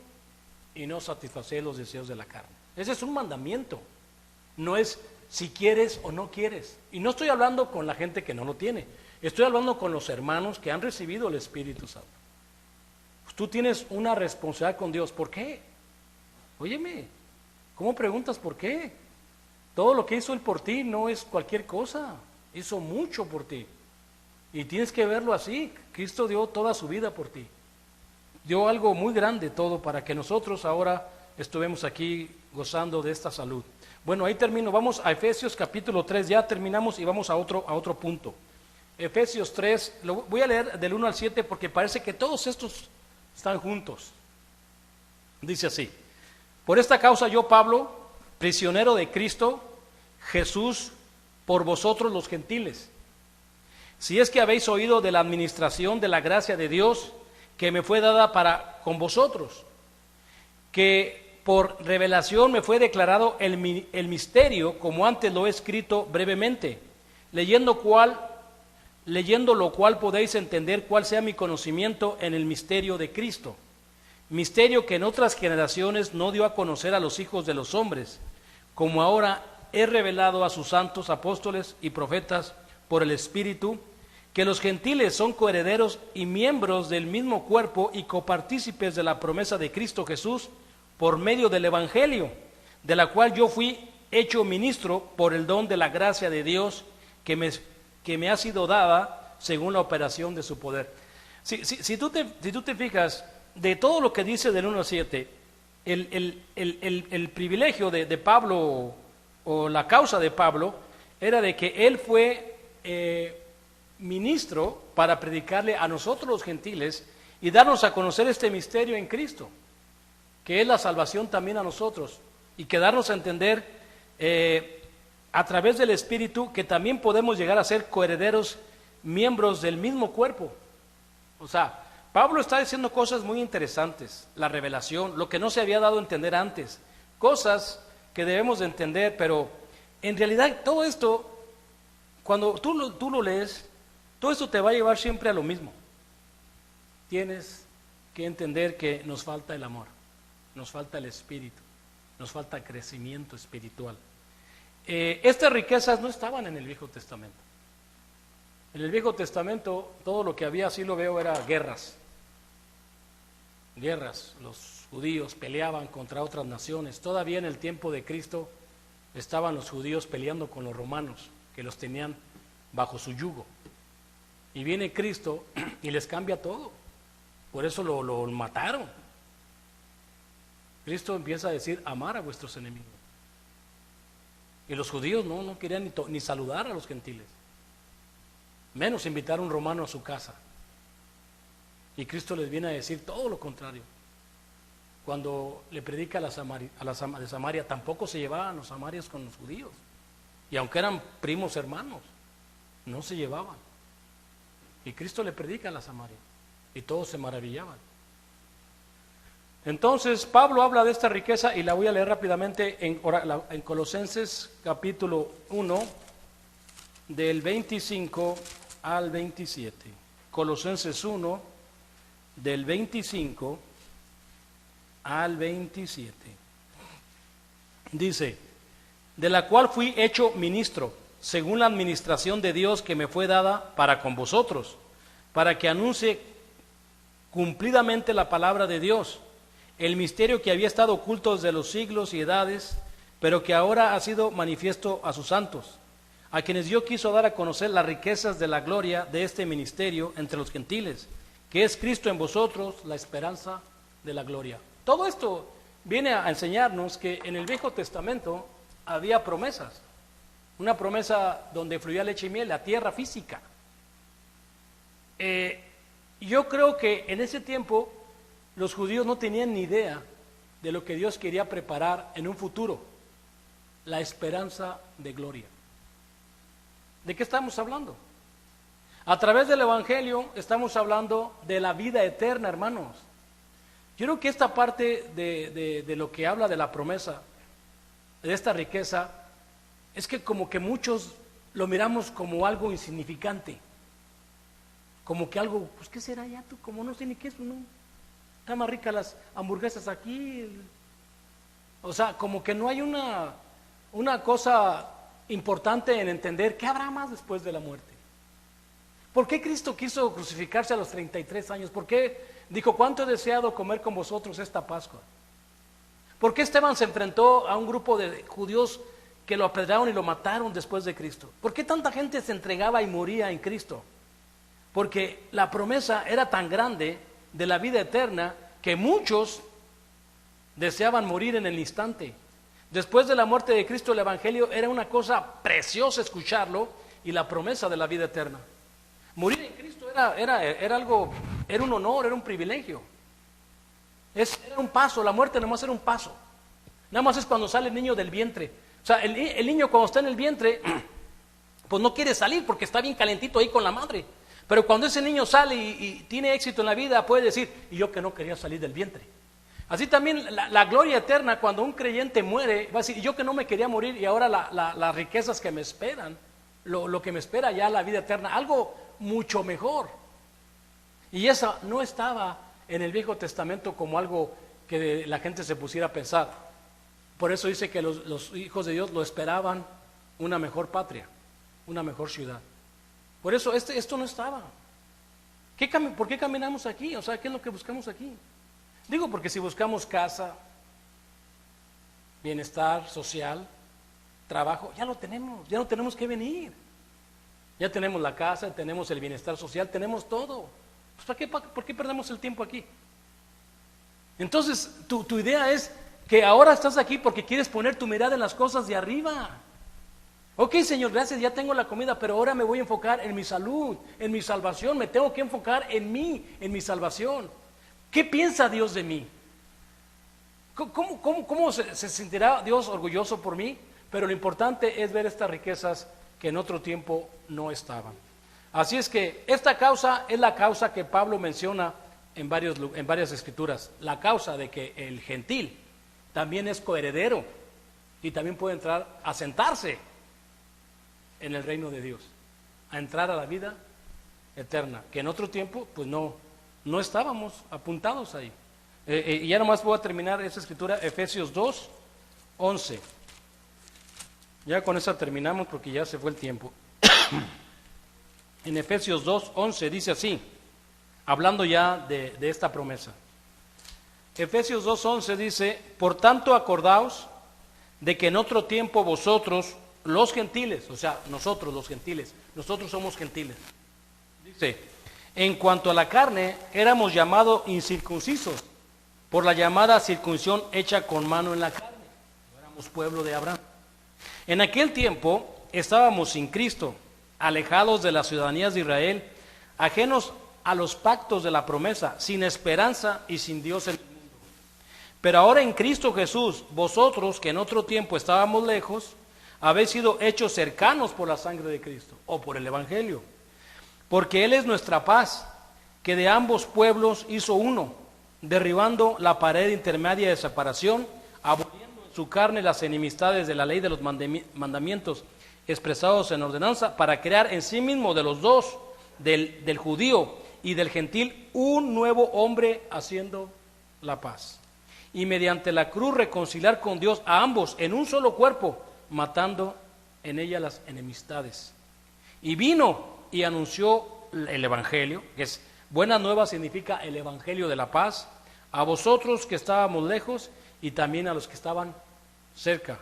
[SPEAKER 1] y no satisfacer los deseos de la carne. Ese es un mandamiento, no es si quieres o no quieres. Y no estoy hablando con la gente que no lo tiene, estoy hablando con los hermanos que han recibido el Espíritu Santo. Pues tú tienes una responsabilidad con Dios. ¿Por qué? Óyeme, ¿cómo preguntas por qué? Todo lo que hizo Él por ti no es cualquier cosa, hizo mucho por ti. Y tienes que verlo así, Cristo dio toda su vida por ti. Dio algo muy grande todo para que nosotros ahora estuvimos aquí gozando de esta salud. Bueno, ahí termino. Vamos a Efesios capítulo 3, ya terminamos y vamos a otro punto. Efesios 3, lo voy a leer del 1 al 7 porque parece que todos estos están juntos. Dice así: por esta causa yo, Pablo, prisionero de Cristo Jesús, por vosotros los gentiles, si es que habéis oído de la administración de la gracia de Dios que me fue dada para con vosotros, que por revelación me fue declarado el misterio, como antes lo he escrito brevemente, leyendo lo cual podéis entender cuál sea mi conocimiento en el misterio de Cristo, misterio que en otras generaciones no dio a conocer a los hijos de los hombres, como ahora he revelado a sus santos apóstoles y profetas por el Espíritu, que los gentiles son coherederos y miembros del mismo cuerpo y copartícipes de la promesa de Cristo Jesús por medio del Evangelio, de la cual yo fui hecho ministro por el don de la gracia de Dios que me ha sido dada según la operación de su poder. Si tú te fijas, de todo lo que dice del 1 al 7, el privilegio de Pablo o la causa de Pablo era de que él fue ministro para predicarle a nosotros los gentiles y darnos a conocer este misterio en Cristo, que es la salvación también a nosotros, y que darnos a entender a través del Espíritu que también podemos llegar a ser coherederos, miembros del mismo cuerpo. O sea, Pablo está diciendo cosas muy interesantes, la revelación, lo que no se había dado a entender antes, cosas que debemos de entender, pero en realidad todo esto, cuando tú lo lees, todo esto te va a llevar siempre a lo mismo. Tienes que entender que nos falta el amor, nos falta el Espíritu, nos falta crecimiento espiritual. Estas riquezas no estaban en el Viejo Testamento. En el Viejo Testamento todo lo que había, así lo veo, era guerras. Los judíos peleaban contra otras naciones. Todavía en el tiempo de Cristo estaban los judíos peleando con los romanos, que los tenían bajo su yugo. Y viene Cristo y les cambia todo. Por eso lo mataron. Cristo empieza a decir, amar a vuestros enemigos. Y los judíos no querían ni saludar a los gentiles, menos invitar a un romano a su casa. Y Cristo les viene a decir todo lo contrario. Cuando le predica a de Samaria, tampoco se llevaban los samarios con los judíos. Y aunque eran primos hermanos, no se llevaban. Y Cristo le predica a la Samaria. Y todos se maravillaban. Entonces Pablo habla de esta riqueza y la voy a leer rápidamente en Colosenses capítulo 1 del 25 al 27. Colosenses 1 del 25 al 27. Dice, de la cual fui hecho ministro, según la administración de Dios que me fue dada para con vosotros, para que anuncie cumplidamente la palabra de Dios, el misterio que había estado oculto desde los siglos y edades, pero que ahora ha sido manifiesto a sus santos, a quienes Dios quiso dar a conocer las riquezas de la gloria de este ministerio entre los gentiles, que es Cristo en vosotros, la esperanza de la gloria. Todo esto viene a enseñarnos que en el Viejo Testamento había promesas, una promesa donde fluía leche y miel, la tierra física. Yo creo que en ese tiempo los judíos no tenían ni idea de lo que Dios quería preparar en un futuro, la esperanza de gloria. ¿De qué estamos hablando? A través del Evangelio estamos hablando de la vida eterna, hermanos. Yo creo que esta parte de lo que habla de la promesa, de esta riqueza, es que como que muchos lo miramos como algo insignificante, como que algo, pues ¿qué será ya tú? Como no sé ni qué es, no, están más ricas las hamburguesas aquí, o sea, como que no hay una cosa importante en entender qué habrá más después de la muerte. ¿Por qué Cristo quiso crucificarse a los 33 años? ¿Por qué dijo, cuánto he deseado comer con vosotros esta Pascua? ¿Por qué Esteban se enfrentó a un grupo de judíos que lo apedrearon y lo mataron después de Cristo? ¿Por qué tanta gente se entregaba y moría en Cristo? Porque la promesa era tan grande de la vida eterna que muchos deseaban morir en el instante. Después de la muerte de Cristo, el Evangelio era una cosa preciosa escucharlo y la promesa de la vida eterna. Morir en Cristo era algo, era un honor, era un privilegio. Era un paso, la muerte nomás era un paso. Nada más es cuando sale el niño del vientre. O sea, el niño cuando está en el vientre, pues no quiere salir porque está bien calentito ahí con la madre. Pero cuando ese niño sale y tiene éxito en la vida, puede decir, y yo que no quería salir del vientre. Así también la gloria eterna, cuando un creyente muere, va a decir, y yo que no me quería morir y ahora las riquezas que me esperan, lo que me espera ya la vida eterna, algo mucho mejor. Y eso no estaba en el Viejo Testamento como algo que la gente se pusiera a pensar. Por eso dice que los hijos de Dios lo esperaban una mejor patria, una mejor ciudad. Por eso esto no estaba. ¿Por qué caminamos aquí? O sea, ¿qué es lo que buscamos aquí? Digo, porque si buscamos casa, bienestar social, trabajo, ya lo tenemos, ya no tenemos que venir. Ya tenemos la casa, tenemos el bienestar social, tenemos todo. Pues ¿por qué perdemos el tiempo aquí? Entonces, tu idea es que ahora estás aquí porque quieres poner tu mirada en las cosas de arriba. Ok, Señor, gracias, ya tengo la comida, pero ahora me voy a enfocar en mi salud, en mi salvación, me tengo que enfocar en mí, en mi salvación. ¿Qué piensa Dios de mí? ¿Cómo se sentirá Dios orgulloso por mí? Pero lo importante es ver estas riquezas que en otro tiempo no estaban. Así es que esta causa es la causa que Pablo menciona en varias escrituras, la causa de que el gentil también es coheredero y también puede entrar a sentarse en el reino de Dios, a entrar a la vida eterna, que en otro tiempo pues no estábamos apuntados ahí. Y ya nomás voy a terminar esa escritura, Efesios 2, 11. Ya con esa terminamos porque ya se fue el tiempo. En Efesios 2, 11 dice así, hablando ya de esta promesa. Efesios 2, 11 dice, por tanto acordaos de que en otro tiempo vosotros, los gentiles, o sea, nosotros los gentiles, nosotros somos gentiles. Dice, en cuanto a la carne, éramos llamados incircuncisos por la llamada circuncisión hecha con mano en la carne. No éramos pueblo de Abraham. En aquel tiempo estábamos sin Cristo, alejados de las ciudadanías de Israel, ajenos a los pactos de la promesa, sin esperanza y sin Dios en el mundo. Pero ahora en Cristo Jesús, vosotros que en otro tiempo estábamos lejos, habéis sido hechos cercanos por la sangre de Cristo o por el Evangelio, porque Él es nuestra paz, que de ambos pueblos hizo uno, derribando la pared intermedia de separación, aboliendo en su carne las enemistades de la ley de los mandamientos expresados en ordenanza, para crear en sí mismo de los dos, del judío y del gentil, un nuevo hombre, haciendo la paz. Y mediante la cruz reconciliar con Dios a ambos en un solo cuerpo, matando en ella las enemistades. Y vino y anunció el Evangelio, que es buena nueva, significa el Evangelio de la paz, a vosotros que estábamos lejos y también a los que estaban cerca.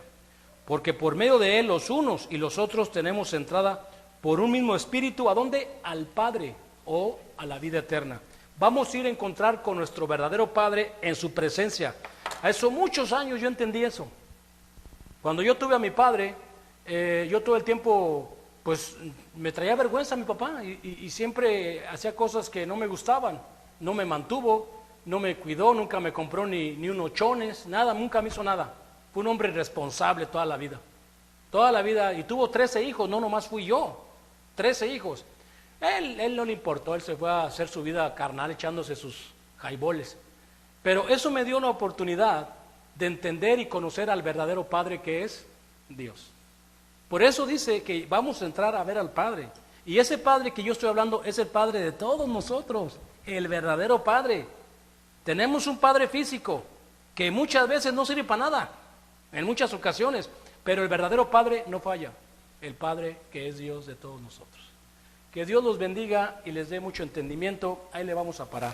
[SPEAKER 1] Porque por medio de Él los unos y los otros tenemos entrada por un mismo espíritu, ¿a dónde? Al Padre, o a la vida eterna. Vamos a ir a encontrar con nuestro verdadero Padre en su presencia. A eso muchos años yo entendí eso. Cuando yo tuve a mi padre, yo todo el tiempo, pues me traía vergüenza a mi papá y siempre hacía cosas que no me gustaban. No me mantuvo, no me cuidó, nunca me compró ni unos chones, nada, nunca me hizo nada. Fue un hombre irresponsable toda la vida, y tuvo 13 hijos, no nomás fui yo, 13 hijos. Él no le importó, él se fue a hacer su vida carnal echándose sus jaiboles. Pero eso me dio una oportunidad de entender y conocer al verdadero Padre, que es Dios. Por eso dice que vamos a entrar a ver al Padre. Y ese Padre que yo estoy hablando es el Padre de todos nosotros, el verdadero Padre. Tenemos un Padre físico que muchas veces no sirve para nada, en muchas ocasiones, pero el verdadero Padre no falla, el Padre que es Dios de todos nosotros. Que Dios los bendiga y les dé mucho entendimiento. Ahí le vamos a parar.